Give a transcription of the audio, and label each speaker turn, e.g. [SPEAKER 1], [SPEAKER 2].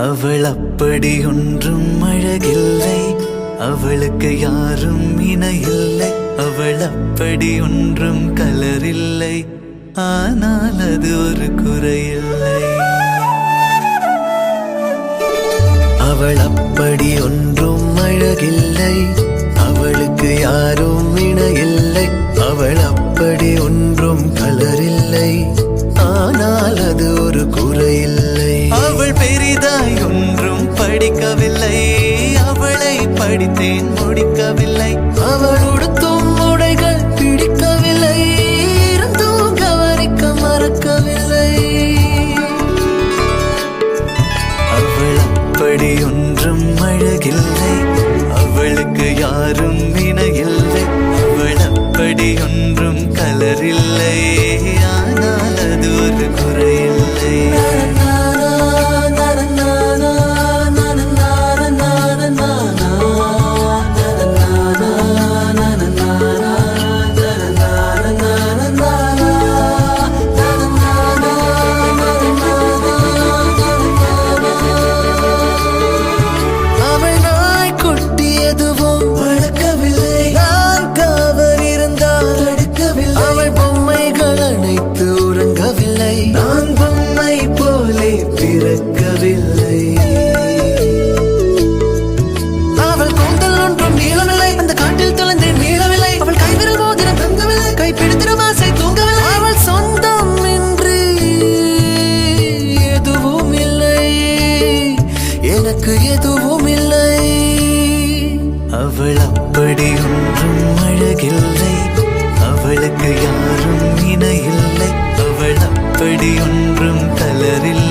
[SPEAKER 1] அவள் அப்படி ஒன்றும் அழகில்லை, அவளுக்கு யாரும் இணையில்லை. அவள் அப்படி ஒன்றும் கலரில்லை, ஆனால் அது ஒரு குறையில்லை. அவள் அப்படி ஒன்றும் அழகில்லை, அவளுக்கு யாரும் இணையில்லை. அவள் அப்படி ஒன்றும் கலரில்லை, ஆனால் அது ஒரு குறையில்லை. அவள் பெரிதாய் ஒன்றும் படிக்கவில்லை, அவளை படித்தேன் முடிக்கவில்லை. அவள் உடுத்தும் உடைகள் பிடிக்கவில்லை, இருந்தும் கவனிக்க மறக்கவில்லை. அவள் அப்படி ஒன்றும் அழகில்லை, அவளுக்கு யாரும் இணையில்லை. அவள் அப்படி ஒன்றும் கலரில்லை, ஆனால் அது ஒரு குறையில்லை. நான் பொம்மை போலே பிறக்கவில்லை. அவள் கூந்தல் ஒன்றும் நீளமில்லை, அந்த காட்டில் தொலைந்தேன் மீளவில்லை. அவள் கைவிரல் மோதிரம் தங்கவில்லை, கைப்பிடித்திடும் ஆசை தூங்கவில்லை. அவள் சொந்தம் என்று எதுவும் இல்லை, எனக்கு எதுவும் இல்லை. அவள் அப்படி ஒன்றும் அழகில்லை, அவளுக்கு யாரும் இணையில்லை. அவள் அப்படி ஒன்றும் கலரில்லை.